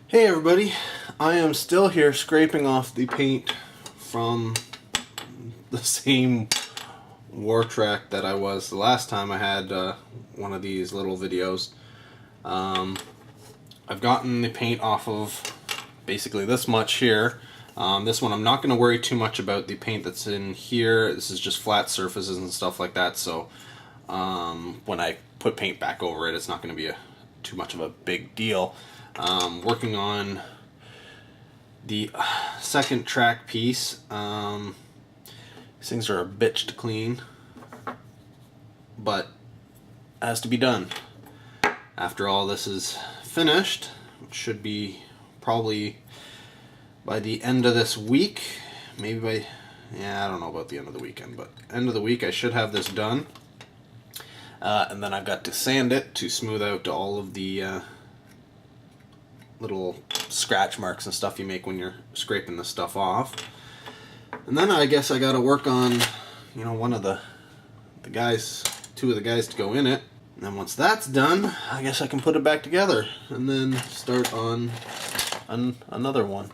Hey everybody, I am still here scraping off the paint from the same war track that I was the last time I had one of these little videos. I've gotten the paint off of basically this much here. This one I'm not going to worry too much about the paint that's in here. This is just flat surfaces and stuff like that, so when I put paint back over it, it's not going to be too much of a big deal. Working on the second track piece. These things are a bitch to clean, but it has to be done. After all this is finished, it should be probably by the end of this week, maybe by, yeah, I don't know about the end of the weekend, but end of the week I should have this done. And then I've got to sand it to smooth out all of the little scratch marks and stuff you make when you're scraping this stuff off. And then I guess I gotta work on, one of the guys, two of the guys to go in it. And then once that's done, I guess I can put it back together and then start on another one.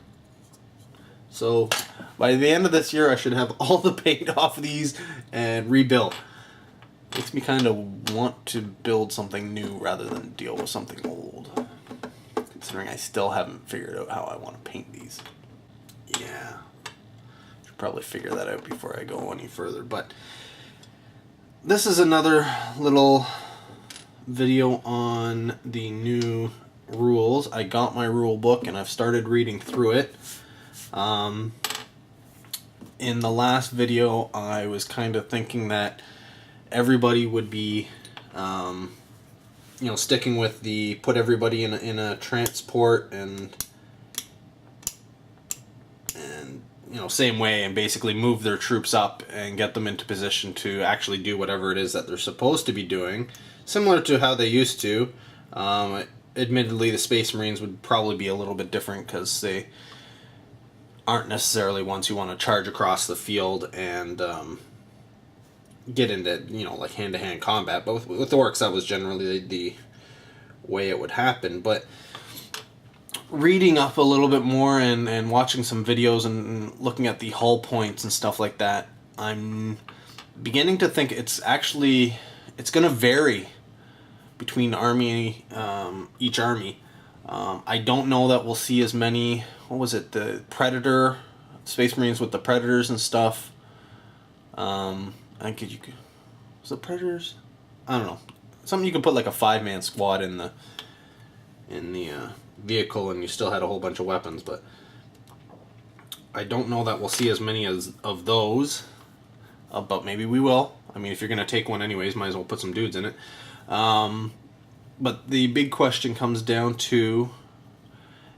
So by the end of this year, I should have all the paint off these and rebuilt. Makes me kind of want to build something new rather than deal with something old. Considering I still haven't figured out how I want to paint these. Yeah. Should probably figure that out before I go any further. But this is another little video on the new rules. I got my rule book and I've started reading through it. In the last video, I was kind of thinking that everybody would be sticking with the put everybody in a transport and same way, and basically move their troops up and get them into position to actually do whatever it is that they're supposed to be doing, similar to how they used to. Admittedly, the Space Marines would probably be a little bit different because they aren't necessarily ones who want to charge across the field and get into like hand-to-hand combat, but with orcs that was generally the way it would happen. But reading up a little bit more and watching some videos and looking at the hull points and stuff like that, I'm beginning to think it's going to vary between each army. I don't know that we'll see as many, what was it, the Predator, Space Marines with the Predators and stuff. I think was it Predators? I don't know. Something you could put like a 5-man squad in the vehicle and you still had a whole bunch of weapons, but I don't know that we'll see as many of those. But maybe we will. I mean, if you're gonna take one anyways, might as well put some dudes in it. But the big question comes down to,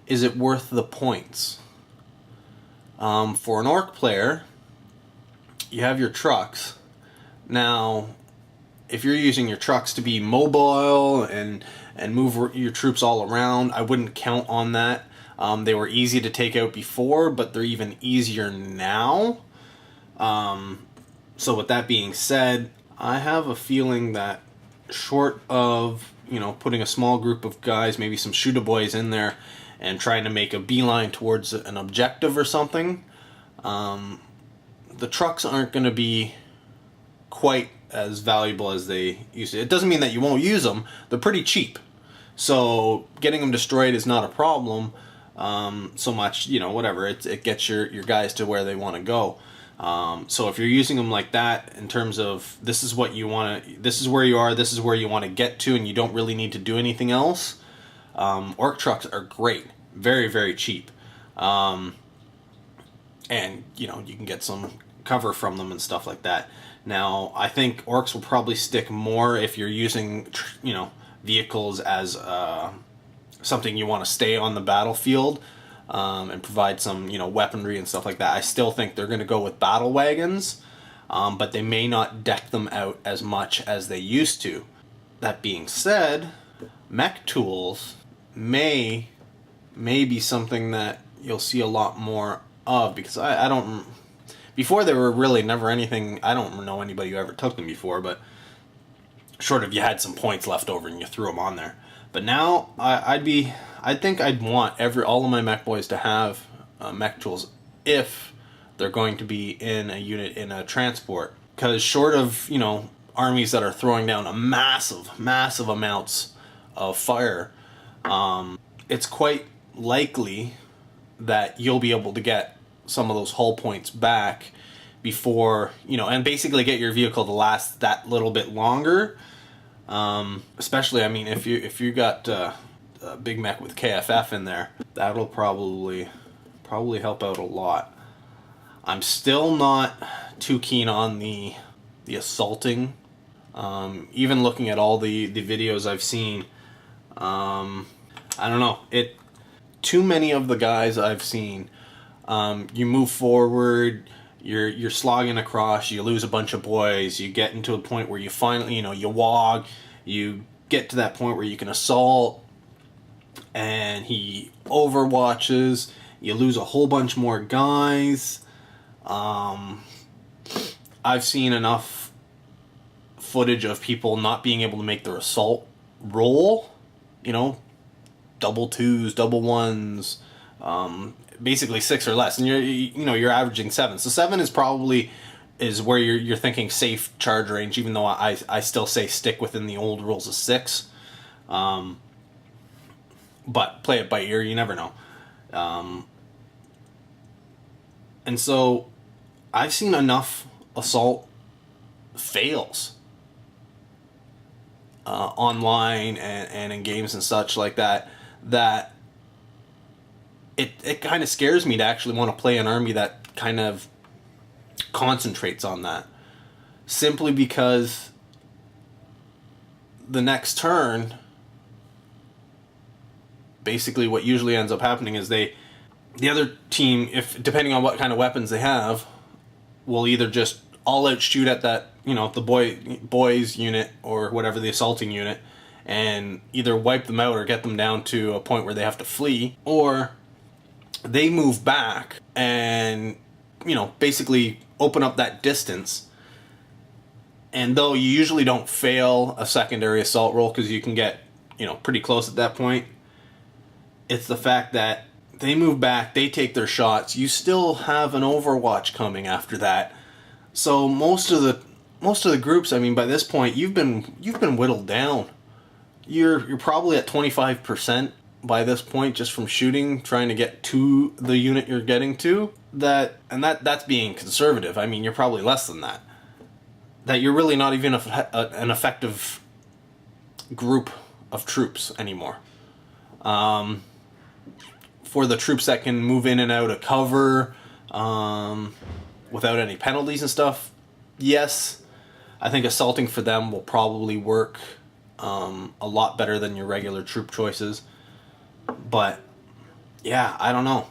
is it worth the points? For an orc player, you have your trucks. Now, if you're using your trucks to be mobile and move your troops all around, I wouldn't count on that. They were easy to take out before, but they're even easier now. So with that being said, I have a feeling that short of putting a small group of guys, maybe some shooter boys in there, and trying to make a beeline towards an objective or something, the trucks aren't going to be quite as valuable as they used to. It doesn't mean that you won't use them. They're pretty cheap. So getting them destroyed is not a problem so much, whatever. It gets your guys to where they want to go. So if you're using them like that, in terms of this is what you want to, this is where you are, this is where you want to get to, and you don't really need to do anything else, orc trucks are great. Very, very cheap. And, you can get some cover from them and stuff like that. Now, I think orcs will probably stick more if you're using, vehicles as something you want to stay on the battlefield and provide some, weaponry and stuff like that. I still think they're going to go with battle wagons, but they may not deck them out as much as they used to. That being said, mech tools may be something that you'll see a lot more of, because I don't... Before, they were really never anything... I don't know anybody who ever took them before, but short of you had some points left over and you threw them on there. But now, I'd be I think I'd want all of my mech boys to have mech tools if they're going to be in a unit in a transport. Because short of, you know, armies that are throwing down a massive amounts of fire, it's quite likely that you'll be able to get some of those hull points back before, you know, and basically get your vehicle to last that little bit longer. Especially, I mean, if you got a big mech with KFF in there, that'll probably help out a lot. I'm still not too keen on the assaulting. Even looking at all the videos I've seen, I don't know. Too many of the guys I've seen, you move forward, you're slogging across, you lose a bunch of boys, you get into a point where you finally, you know, you wog, you get to that point where you can assault, and he overwatches, you lose a whole bunch more guys. I've seen enough footage of people not being able to make their assault roll, you know, double twos, double ones, basically 6 or less, and you're averaging 7. So 7 is where you're thinking safe charge range, even though I still say stick within the old rules of 6. But play it by ear, you never know. And so I've seen enough assault fails online and in games and such like that it kind of scares me to actually want to play an army that kind of concentrates on that, simply because the next turn, basically what usually ends up happening is the other team, if depending on what kind of weapons they have, will either just all out shoot at that, you know, the boys unit or whatever, the assaulting unit, and either wipe them out or get them down to a point where they have to flee, or they move back and, you know, basically open up that distance. And though you usually don't fail a secondary assault roll because you can get, you know, pretty close at that point, it's the fact that they move back, they take their shots, you still have an overwatch coming after that. So most of the groups, I mean, by this point you've been whittled down. You're probably at 25% by this point just from shooting, trying to get to the unit you're getting to. That's being conservative. I mean, you're probably less than that. That you're really not even an effective group of troops anymore. For the troops that can move in and out of cover without any penalties and stuff, yes, I think assaulting for them will probably work a lot better than your regular troop choices. But yeah, I don't know.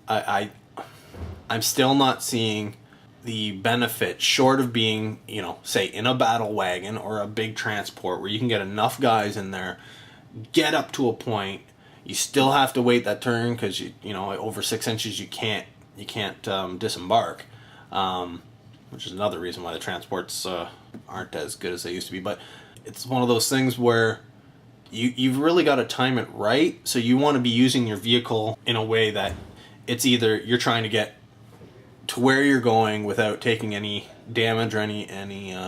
I'm still not seeing the benefit, short of being, you know, say in a battle wagon or a big transport where you can get enough guys in there, get up to a point. You still have to wait that turn because you know, over 6 inches you can't disembark, which is another reason why the transports aren't as good as they used to be. But it's one of those things where you've really got to time it right. So you want to be using your vehicle in a way that it's either you're trying to get to where you're going without taking any damage or any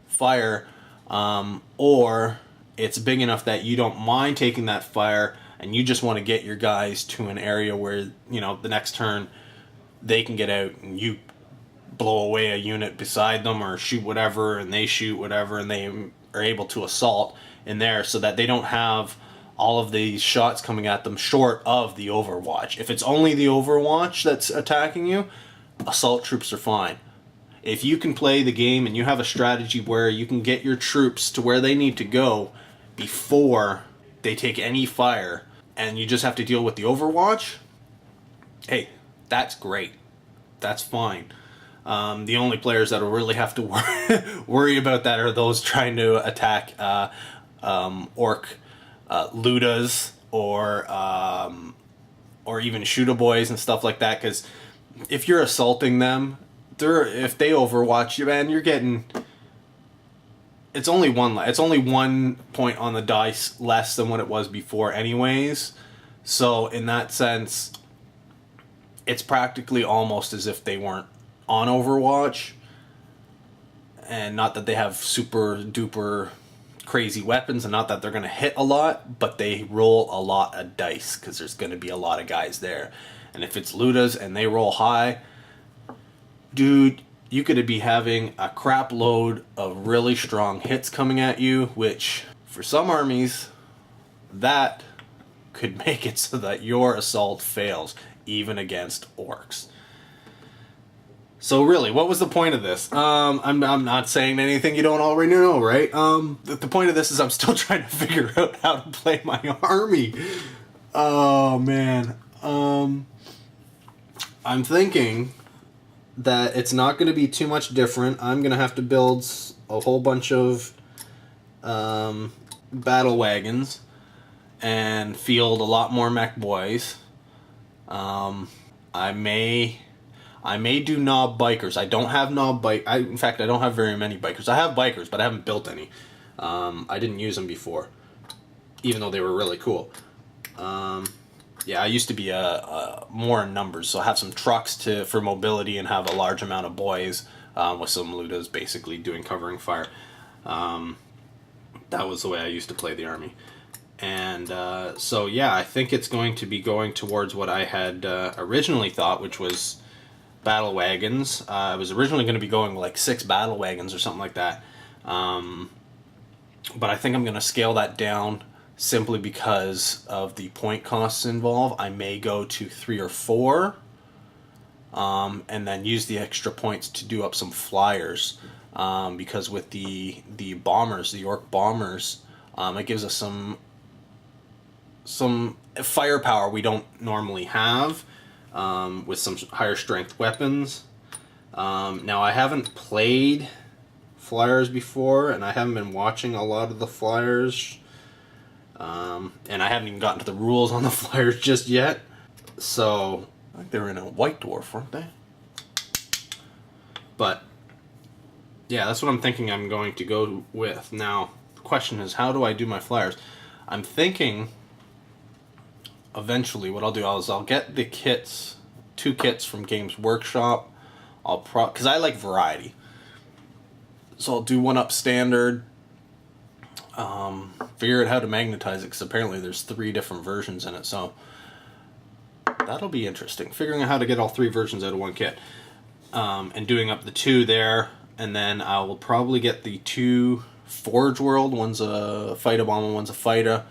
fire, or it's big enough that you don't mind taking that fire and you just want to get your guys to an area where, you know, the next turn they can get out and you blow away a unit beside them or shoot whatever and they shoot whatever and they are able to assault in there, so that they don't have all of these shots coming at them short of the overwatch. If it's only the overwatch that's attacking you, assault troops are fine. If you can play the game and you have a strategy where you can get your troops to where they need to go before they take any fire and you just have to deal with the overwatch, hey, that's great. That's fine. The only players that will really have to worry about that are those trying to attack orc ludas or even shooter boys and stuff like that, because if you're assaulting them, if they overwatch you, man, you're getting, it's only one point on the dice less than what it was before anyways. So in that sense, it's practically almost as if they weren't on Overwatch. And not that they have super duper crazy weapons, and not that they're going to hit a lot, but they roll a lot of dice because there's going to be a lot of guys there. And if it's Ludas and they roll high, dude, you could be having a crap load of really strong hits coming at you, which for some armies, that could make it so that your assault fails, even against orcs. So really, what was the point of this? I'm not saying anything you don't already know, right? The point of this is I'm still trying to figure out how to play my army. Oh, man. I'm thinking that it's not going to be too much different. I'm going to have to build a whole bunch of battle wagons and field a lot more mech boys. I may do knob bikers. I don't have knob bike. In fact, I don't have very many bikers. I have bikers, but I haven't built any. I didn't use them before, even though they were really cool. Yeah, I used to be more in numbers, so I have some trucks for mobility and have a large amount of boys with some Ludas basically doing covering fire. That was the way I used to play the army. And so, yeah, I think it's going to be going towards what I had originally thought, which was battle wagons. I was originally going to be going like 6 battle wagons or something like that. But I think I'm going to scale that down simply because of the point costs involved. I may go to 3 or 4 and then use the extra points to do up some flyers. Because with the bombers, the orc bombers, it gives us some firepower we don't normally have. With some higher strength weapons. Now, I haven't played flyers before, and I haven't been watching a lot of the flyers, and I haven't even gotten to the rules on the flyers just yet. So, I think they were in a White Dwarf, weren't they? But, yeah, that's what I'm thinking I'm going to go with. Now, the question is, how do I do my flyers? I'm thinking eventually what I'll do is I'll get the kits, 2 kits from Games Workshop. Because I like variety. So I'll do one up standard. Figure out how to magnetize it, because apparently there's 3 different versions in it. So that'll be interesting. Figuring out how to get all 3 versions out of one kit. And doing up the 2 there. And then I will probably get the 2 Forge World. One's a fighter bomb and one's a fighter.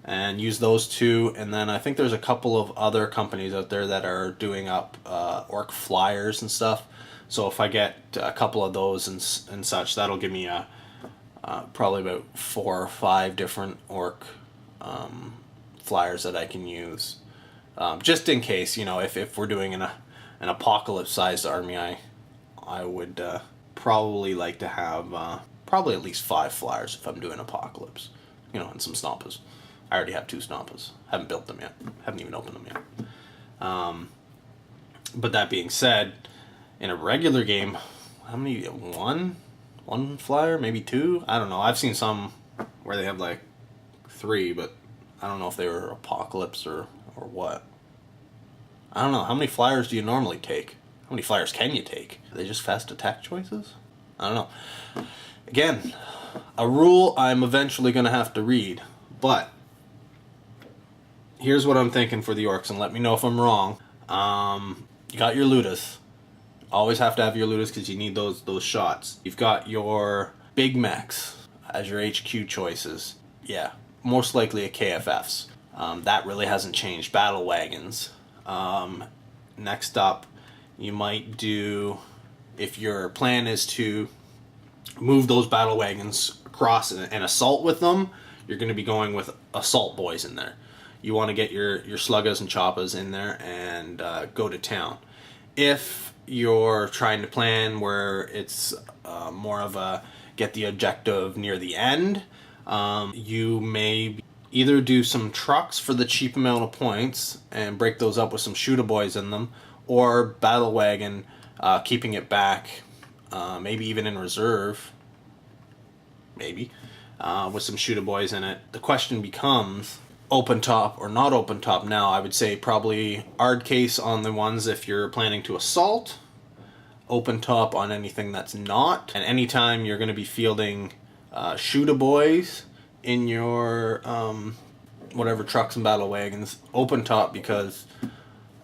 And use those 2, and then I think there's a couple of other companies out there that are doing up orc flyers and stuff. So if I get a couple of those and such, that'll give me probably about 4 or 5 different orc flyers that I can use, just in case, you know, if we're doing an apocalypse-sized army, I would probably like to have probably at least 5 flyers if I'm doing apocalypse, you know, and some snoppas. I already have 2 snoppas. Haven't built them yet. Haven't even opened them yet. But that being said, in a regular game, how many? 1 flyer? Maybe 2? I don't know. I've seen some where they have like 3, but I don't know if they were apocalypse or what. I don't know. How many flyers do you normally take? How many flyers can you take? Are they just fast attack choices? I don't know. Again, a rule I'm eventually going to have to read, but here's what I'm thinking for the orcs, and let me know if I'm wrong. You got your Ludas. Always have to have your Ludas because you need those shots. You've got your big mechs as your HQ choices. Yeah, most likely a KFFs. That really hasn't changed. Battle wagons. Next up, you might do, if your plan is to move those battle wagons across and assault with them, you're going to be going with assault boys in there. You want to get your sluggas and choppas in there and go to town. If you're trying to plan where it's more of a get the objective near the end, you may either do some trucks for the cheap amount of points and break those up with some shooter boys in them, or battle wagon, keeping it back, maybe even in reserve, maybe, with some shooter boys in it. The question becomes, open top or not open top now. I would say probably hard case on the ones if you're planning to assault, open top on anything that's not, and anytime you're going to be fielding shoot-a-boys in your whatever trucks and battle wagons, open top, because it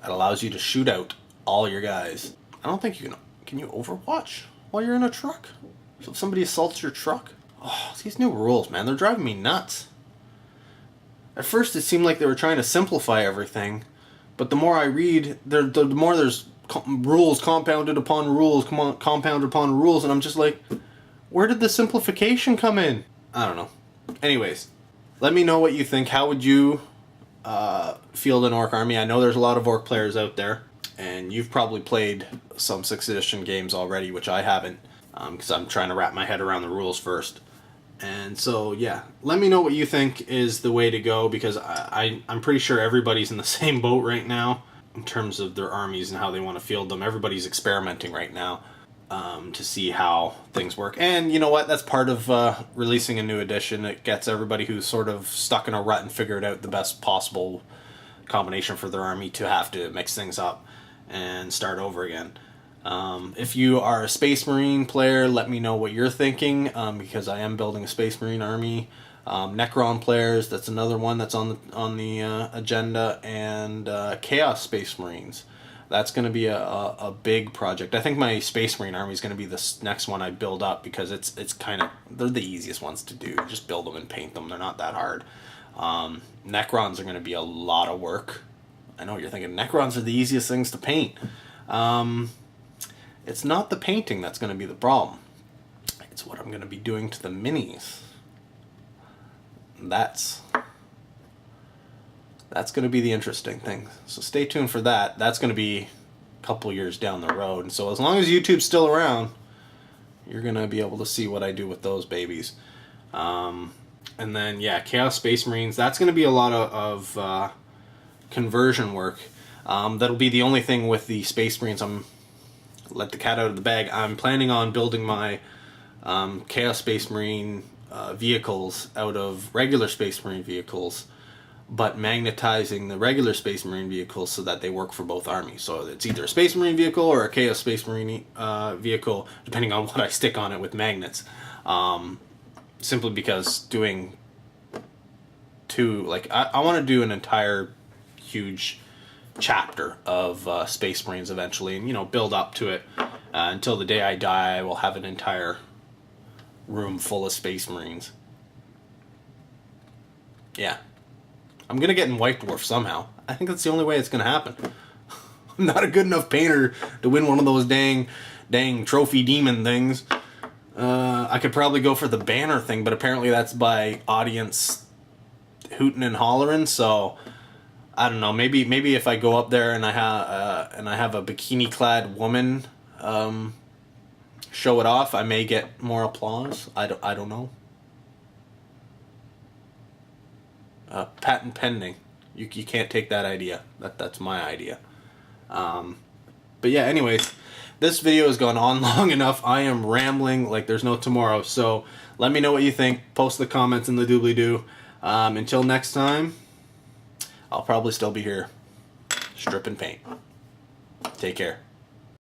allows you to shoot out all your guys. I don't think you can you overwatch while you're in a truck? So if somebody assaults your truck? Oh, these new rules, man, they're driving me nuts. At first it seemed like they were trying to simplify everything, but the more I read, the more there's rules compounded upon rules, compounded upon rules, and I'm just like, where did the simplification come in? I don't know. Anyways, let me know what you think. How would you field an orc army? I know there's a lot of orc players out there, and you've probably played some 6th edition games already, which I haven't, because I'm trying to wrap my head around the rules first. And so, yeah, let me know what you think is the way to go, because I'm pretty sure everybody's in the same boat right now in terms of their armies and how they want to field them. Everybody's experimenting right now to see how things work. And you know what? That's part of releasing a new edition. It gets everybody who's sort of stuck in a rut and figured out the best possible combination for their army to have to mix things up and start over again. If you are a Space Marine player, let me know what you're thinking, because I am building a Space Marine army. Necron players, that's another one that's on the agenda, and Chaos Space Marines. That's going to be a big project. I think my Space Marine army is going to be the next one I build up, because it's kind of, they're the easiest ones to do. Just build them and paint them. They're not that hard. Necrons are going to be a lot of work. I know what you're thinking. Necrons are the easiest things to paint. It's not the painting that's going to be the problem. It's what I'm going to be doing to the minis. That's going to be the interesting thing. So stay tuned for that. That's going to be a couple years down the road. And so as long as YouTube's still around, you're going to be able to see what I do with those babies. And then, yeah, Chaos Space Marines, that's going to be a lot of conversion work. That'll be the only thing with the Space Marines. Let the cat out of the bag. I'm planning on building my Chaos Space Marine vehicles out of regular Space Marine vehicles, but magnetizing the regular Space Marine vehicles so that they work for both armies. So it's either a Space Marine vehicle or a Chaos Space Marine vehicle, depending on what I stick on it with magnets. Simply because doing two, like, I want to do an entire huge chapter of Space Marines eventually, and, you know, build up to it until the day I die. I will have an entire room full of Space Marines. Yeah. I'm going to get in White Dwarf somehow. I think that's the only way it's going to happen. I'm not a good enough painter to win one of those dang trophy demon things. I could probably go for the banner thing, but apparently that's by audience hooting and hollering, so I don't know. Maybe if I go up there and I have a bikini-clad woman show it off, I may get more applause. I don't know. Patent pending. You can't take that idea. That's my idea. But yeah, anyways, this video has gone on long enough. I am rambling like there's no tomorrow. So let me know what you think. Post the comments in the doobly-doo. Until next time, I'll probably still be here stripping paint. Take care.